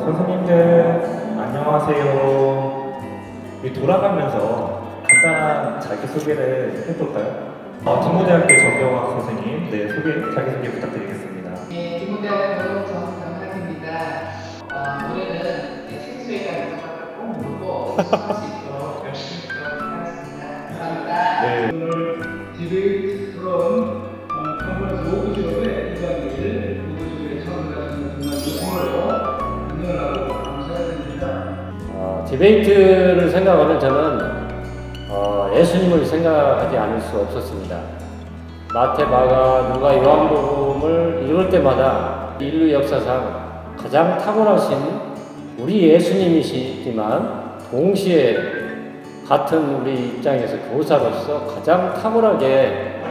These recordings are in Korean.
선생님들 안녕하세요. 돌아가면서 간단한 자기소개를 해볼까요? 뒷모대학교 정경학 선생님, 자기소개 부탁드리겠습니다. 네, 뒷모대학교 정경학입니다. 올해는 생수회가 꼭 물고 할 수 있도록 열심히 하겠습니다. 감사합니다. 네. 오늘 디베이트 프롬 컨퍼런스 5부 지역의 2박 2일 5부 지역에 참가하시는 정말 영광으로 안녕하고 감사드립니다. 디베이트를 생각하면 저는 예수님을 생각하지 않을 수 없었습니다. 마태, 마가, 누가, 요한복음을 읽을 때마다 인류 역사상 가장 탁월하신 우리 예수님이시지만 동시에 같은 우리 입장에서 교사로서 가장 탁월하게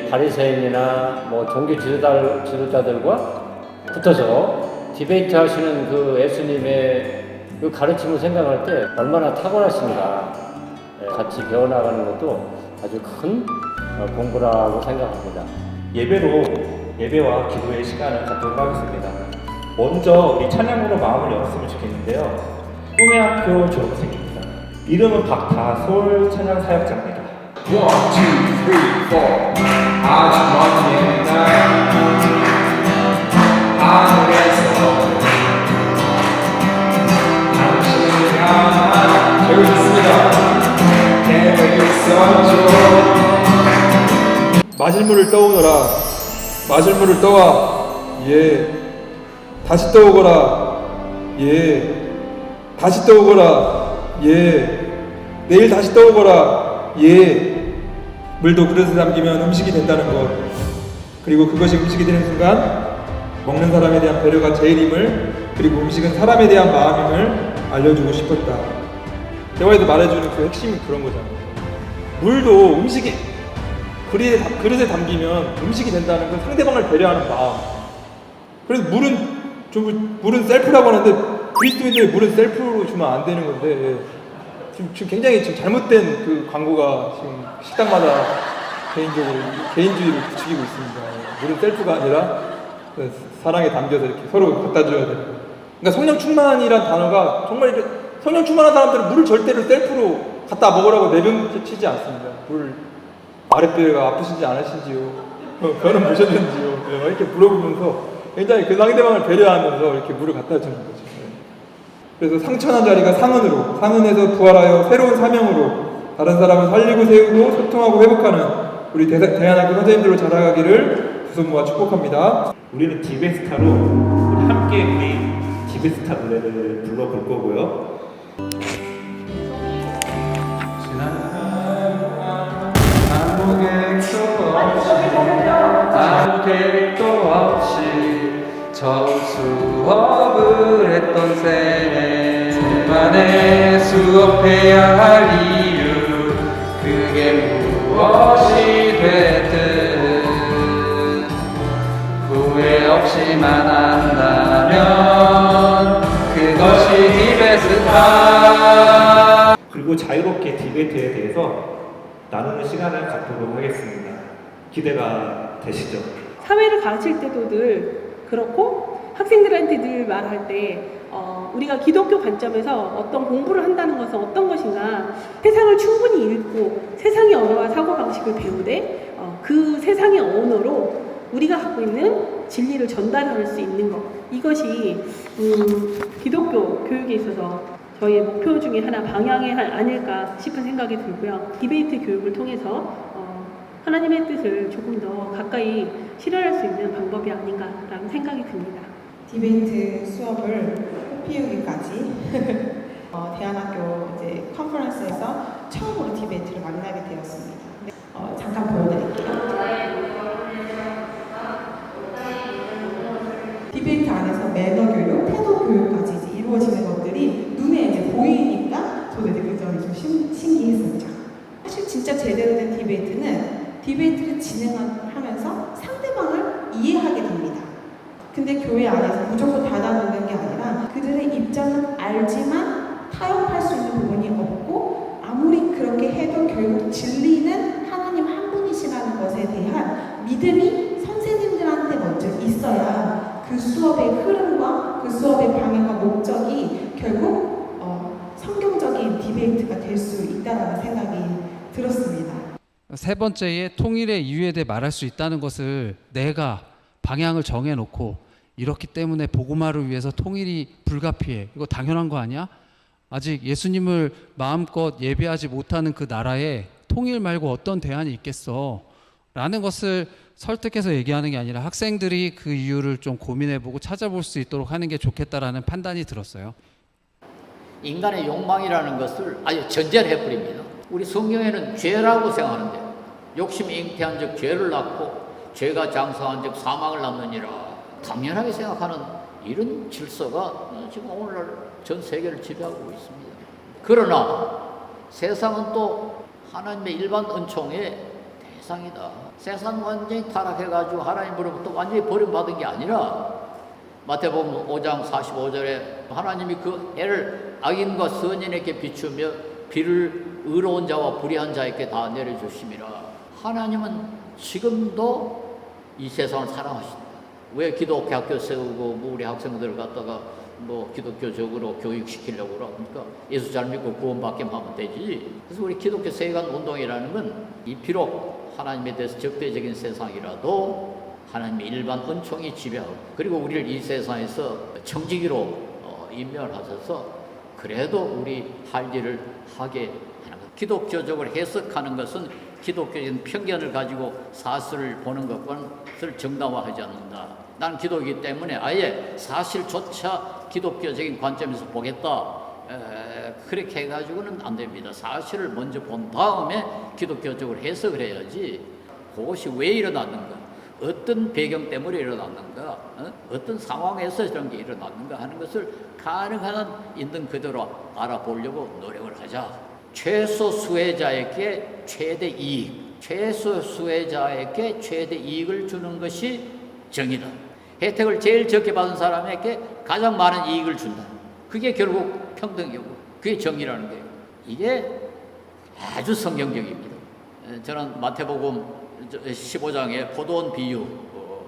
이 바리새인이나 종교 지도자들과 붙어서 디베이트 하시는 그 예수님의 그 가르침을 생각할 때 얼마나 탁월하신가 같이 배워나가는 것도 아주 큰 공부라고 생각합니다. 예배와 기도의 시간을 갖도록 하겠습니다. 먼저 우리 찬양으로 마음을 열었으면 좋겠는데요. 꿈의 학교 졸업생입니다. 이름은 박다솔 찬양 사역자입니다. 1, 2, 3, 4 아주 먼 옛날 하늘에서 당신을 향한 배우셨습니다. 계획이 있었죠. 마실 물을 떠오너라. 마실 물을 떠와. 예. 다시 떠오거라. 예. 다시 떠오거라. 예. 내일 다시 떠오거라. 예. 물도 그릇에 담기면 음식이 된다는 것. 그리고 그것이 음식이 되는 순간 먹는 사람에 대한 배려가 제일임을, 그리고 음식은 사람에 대한 마음임을 알려주고 싶었다. 대화에서 말해주는 그 핵심이 그런 거잖아요. 물도 음식이 그릇에 담기면 음식이 된다는 건 상대방을 배려하는 마음. 그래서 물은 셀프라고 하는데 그리스도인들의 물은 셀프로 주면 안 되는 건데 지금 굉장히 잘못된 그 광고가 지금 식당마다 개인주의를 부추기고 있습니다. 물은 셀프가 아니라 사랑에 담겨서 이렇게 서로 갖다 줘야 되고. 그러니까 성령 충만이란 단어가 정말 이렇게 성령 충만한 사람들은 물을 절대로 셀프로 갖다 먹으라고 내병치지 않습니다. 물 아랫배가 아프신지 않으신지요? 변은 보셨는지요? 이렇게 물어보면서 굉장히 그 상대방을 배려하면서 이렇게 물을 갖다 주는 거죠. 그래서 상처난 자리가 상흔으로, 상흔에서 부활하여 새로운 사명으로 다른 사람을 살리고 세우고 소통하고 회복하는 우리 대한학교 선생님들로 자라가기를 두 손 모아 축복합니다. 우리는 디베스타로 함께 디베스타 노래를 불러볼 거고요. 아무 계획도 없이 처음 수업을 했던 쌤에 수만에 수업해야 할 이유 그게 무엇이 됐든 후회 없이만 한다면 그것이 디베스타. 그리고 자유롭게 디베이트에 대해서 나누는 시간을 갖도록 하겠습니다. 기대가 되시죠? 사회를 가르칠 때도 늘 그렇고 학생들한테 늘 말할 때 우리가 기독교 관점에서 어떤 공부를 한다는 것은 어떤 것인가, 세상을 충분히 읽고 세상의 언어와 사고방식을 배우되 그 세상의 언어로 우리가 갖고 있는 진리를 전달할 수 있는 것, 이것이 기독교 교육에 있어서 저희의 목표 중에 하나, 방향이 아닐까 싶은 생각이 들고요. 디베이트 교육을 통해서 하나님의 뜻을 조금 더 가까이 실현할 수 있는 방법이 아닌가라는 생각이 듭니다. 디베이트 수업을 피우기까지 대한학교 컨퍼런스에서 처음으로 디베이트를 만나게 되었습니다. 잠깐 보여드릴게요. 디베이트 안에서 매너 교육, 태도 교육까지 이루어지는 것들이 눈에 보이니까 저도 그 점이 좀 신기했었죠. 사실 진짜 제대로 된 디베이트를 진행하면서 상대방을 이해하게 됩니다. 근데 교회 안에서 무조건 닫아놓는 게 아니라 그들의 입장은 알지만 타협할 수 있는 부분이 없고 아무리 그렇게 해도 결국 진리는 하나님 한 분이시라는 것에 대한 믿음이 선생님들한테 먼저 있어야 그 수업의 흐름과 방향과 목적이 결국 성경적인 디베이트가 될 수 있다는 생각이 들었습니다. 세 번째에 통일의 이유에 대해 말할 수 있다는 것을 내가 방향을 정해놓고 이렇기 때문에 복음화를 위해서 통일이 불가피해. 이거 당연한 거 아니야? 아직 예수님을 마음껏 예배하지 못하는 그 나라에 통일 말고 어떤 대안이 있겠어? 라는 것을 설득해서 얘기하는 게 아니라 학생들이 그 이유를 좀 고민해보고 찾아볼 수 있도록 하는 게 좋겠다라는 판단이 들었어요. 인간의 욕망이라는 것을 아주 전제를 해버립니다. 우리 성경에는 죄라고 생각하는데 욕심이 잉태한 즉 죄를 낳고 죄가 장성한 즉 사망을 낳느니라 당연하게 생각하는 이런 질서가 지금 오늘날 전 세계를 지배하고 있습니다. 그러나 세상은 또 하나님의 일반 은총의 대상이다. 세상 완전히 타락해가지고 하나님으로부터 완전히 버림받은 게 아니라 마태복음 5장 45절에 하나님이 그 해를 악인과 선인에게 비추며 비를 의로운 자와 불의한 자에게 다 내려주심이라. 하나님은 지금도 이 세상을 사랑하신다. 왜 기독교 학교 세우고 우리 학생들을 갖다가 기독교적으로 교육시키려고 그러니까 예수 잘 믿고 구원받기만 하면 되지. 그래서 우리 기독교 세관 운동이라는 건 이 비록 하나님에 대해서 적대적인 세상이라도 하나님의 일반 은총이 지배하고 그리고 우리를 이 세상에서 청지기로 임명을 하셔서 그래도 우리 할 일을 하게 하는 것. 기독교적으로 해석하는 것은 기독교적인 편견을 가지고 사실을 보는 것을 정당화하지 않는다. 나는 기독이기 때문에 아예 사실조차 기독교적인 관점에서 보겠다. 그렇게 해가지고는 안 됩니다. 사실을 먼저 본 다음에 기독교적으로 해석을 해야지. 그것이 왜 일어났는가? 어떤 배경 때문에 일어났는가? 어떤 상황에서 이런 게 일어났는가 하는 것을 가능한 한 있는 그대로 알아보려고 노력을 하자. 최소 수혜자에게 최대 이익, 최소 수혜자에게 최대 이익을 주는 것이 정의다. 혜택을 제일 적게 받은 사람에게 가장 많은 이익을 준다. 그게 결국 평등이고 그게 정의라는 거예요. 이게 아주 성경적입니다. 저는 마태복음 15장의 포도원 비유,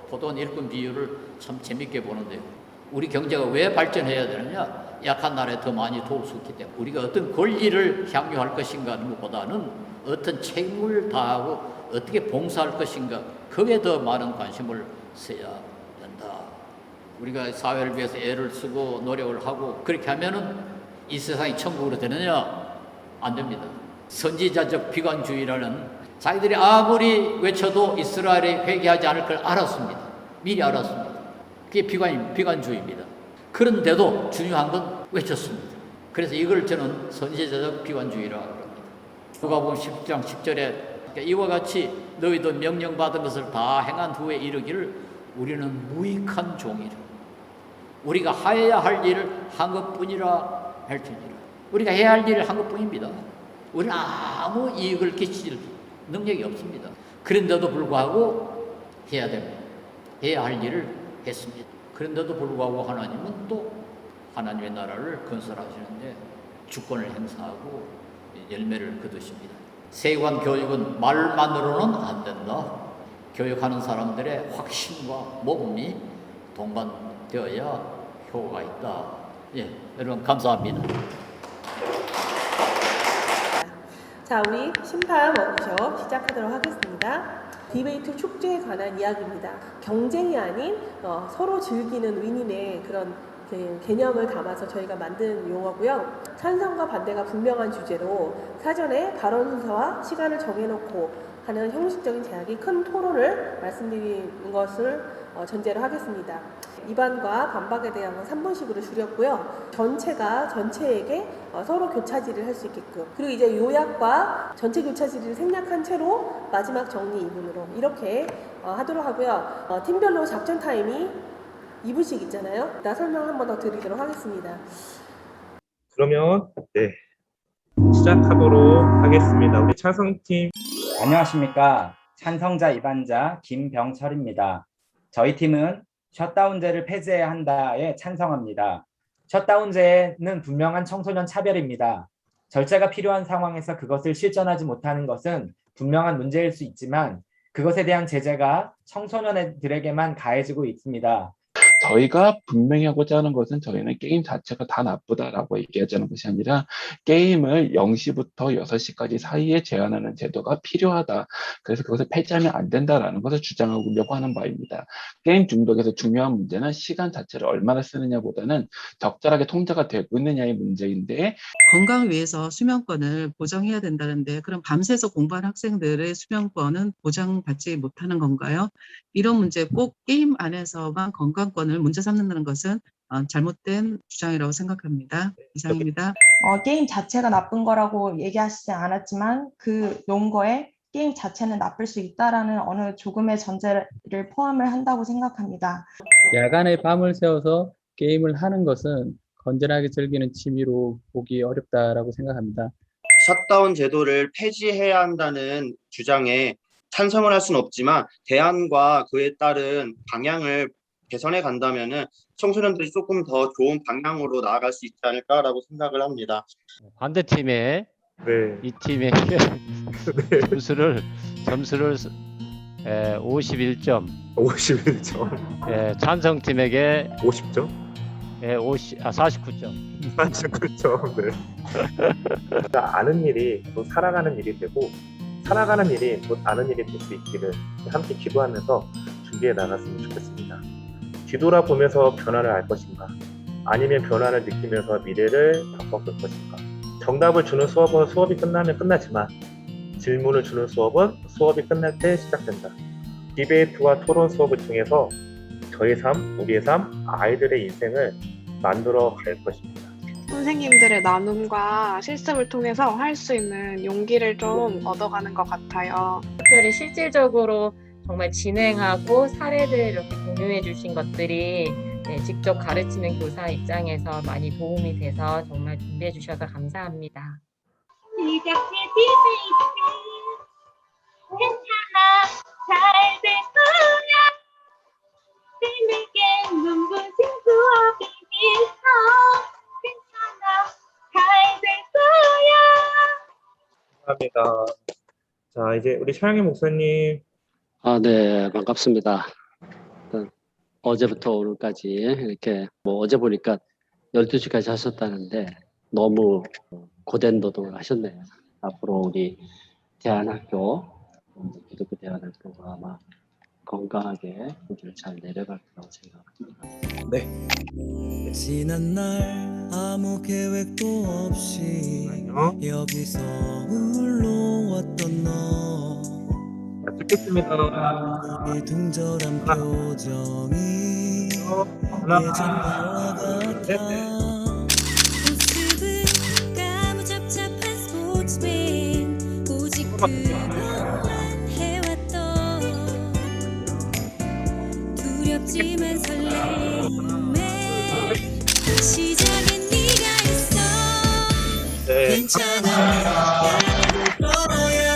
포도원 일꾼 비유를 참 재밌게 보는데요. 우리 경제가 왜 발전해야 되느냐? 약한 나라에 더 많이 도울 수 있기 때문에 우리가 어떤 권리를 향유할 것인가 하는 것보다는 어떤 책임을 다하고 어떻게 봉사할 것인가 거기에 더 많은 관심을 써야 된다. 우리가 사회를 위해서 애를 쓰고 노력을 하고 그렇게 하면은 이 세상이 천국으로 되느냐? 안 됩니다. 선지자적 비관주의라는 자기들이 아무리 외쳐도 이스라엘이 회개하지 않을 걸 알았습니다. 미리 알았습니다. 그게 비관주의입니다. 그런데도 중요한 건 외쳤습니다. 그래서 이걸 저는 선지자적 비관주의라고 합니다. 누가복음 10장 10절에 이와 같이 너희도 명령받은 것을 다 행한 후에 이르기를 우리는 무익한 종이라. 우리가 해야 할 일을 한 것뿐이라 할지니라. 우리가 해야 할 일을 한 것뿐입니다. 우리는 아무 이익을 끼칠 능력이 없습니다. 그런데도 불구하고 해야 됩니다. 해야 할 일을 했습니다. 그런데도 불구하고 하나님은 또 하나님의 나라를 건설하시는데 주권을 행사하고 열매를 거두십니다. 세관 교육은 말만으로는 안 된다. 교육하는 사람들의 확신과 모범이 동반되어야 효과가 있다. 예, 여러분 감사합니다. 자, 우리 심판 워크숍 시작하도록 하겠습니다. 디베이트 축제에 관한 이야기입니다. 경쟁이 아닌 서로 즐기는 윈윈의 그런 개념을 담아서 저희가 만든 용어고요. 찬성과 반대가 분명한 주제로 사전에 발언 순서와 시간을 정해놓고 하는 형식적인 제약이 큰 토론을 말씀드리는 것을 전제로 하겠습니다. 이반과 반박에 대한 건 3분씩으로 줄였고요. 전체에게 서로 교차질을 할 수 있게끔, 그리고 이제 요약과 전체 교차질을 생략한 채로 마지막 정리 2분으로 이렇게 하도록 하고요. 팀별로 작전 타임이 2분씩 있잖아요. 나 설명 한 번 더 드리도록 하겠습니다. 그러면 시작하도록 하겠습니다. 우리 찬성팀. 안녕하십니까. 찬성자 입안자 김병철입니다. 저희 팀은 셧다운제를 폐지해야 한다에 찬성합니다. 셧다운제는 분명한 청소년 차별입니다. 절차가 필요한 상황에서 그것을 실천하지 못하는 것은 분명한 문제일 수 있지만 그것에 대한 제재가 청소년들에게만 가해지고 있습니다. 저희가 분명히 하고자 하는 것은 저희는 게임 자체가 다 나쁘다라고 얘기하자는 것이 아니라 게임을 0시부터 6시까지 사이에 제한하는 제도가 필요하다. 그래서 그것을 폐지하면 안 된다라는 것을 주장하려고 하는 바입니다. 게임 중독에서 중요한 문제는 시간 자체를 얼마나 쓰느냐보다는 적절하게 통제가 되고 있느냐의 문제인데 건강을 위해서 수면권을 보장해야 된다는데 그럼 밤새서 공부하는 학생들의 수면권은 보장받지 못하는 건가요? 이런 문제 꼭 게임 안에서만 건강권을 문제 삼는다는 것은 잘못된 주장이라고 생각합니다. 이상입니다. 게임 자체가 나쁜 거라고 얘기하시지 않았지만 그 용거에 게임 자체는 나쁠 수 있다라는 어느 조금의 전제를 포함을 한다고 생각합니다. 야간에 밤을 새워서 게임을 하는 것은 건전하게 즐기는 취미로 보기 어렵다라고 생각합니다. 셧다운 제도를 폐지해야 한다는 주장에 찬성을 할 수는 없지만 대안과 그에 따른 방향을 개선해 간다면은 청소년들이 조금 더 좋은 방향으로 나아갈 수 있지 않을까라고 생각을 합니다. 반대팀에 이 팀의 점수를 51점. 51점. 찬성팀에게 50점. 49점. 49점. 네. 아는 일이 또 살아가는 일이 되고 살아가는 일이 또 아는 일이 될 수 있기를 함께 기도하면서 준비해 나갔으면 좋겠습니다. 뒤돌아 보면서 변화를 알 것인가? 아니면 변화를 느끼면서 미래를 바꿔볼 것인가? 정답을 주는 수업은 수업이 끝나면 끝나지만 질문을 주는 수업은 수업이 끝날 때 시작된다. 디베이트와 토론 수업을 통해서 저의 삶, 우리의 삶, 아이들의 인생을 만들어 갈 것입니다. 선생님들의 나눔과 실습을 통해서 할 수 있는 용기를 좀 얻어가는 것 같아요. 특별히 실질적으로 정말 진행하고 사례들을 이렇게 공유해 주신 것들이 직접 가르치는 교사 입장에서 많이 도움이 돼서 정말 준비해 주셔서 감사합니다. 괜찮아, 잘 될 거야. 내게 눈부신 수업이 있어. 괜찮아, 잘 될 거야. 감사합니다. 자, 이제 우리 차영희 목사님. 네, 반갑습니다. 어제부터 오늘까지 이렇게 어제 보니까 12시까지 하셨다는데 너무 고된 노동을 하셨네요. 앞으로 우리 대안학교, 기독교 대안학교가 아마 건강하게 우리를 잘 내려갈 거라고 생각합니다. 네. 지난 날 아무 계획도 없이 여기서 흘러왔던 너 듣겠습니다. 이등절한 표정이 예전과 같아. 모습은 까무잡잡한 스포츠맨 오직 그것만 해왔던 두렵지만 설레임에 시작엔 네가 있어. 괜찮아, 잘 될 거야.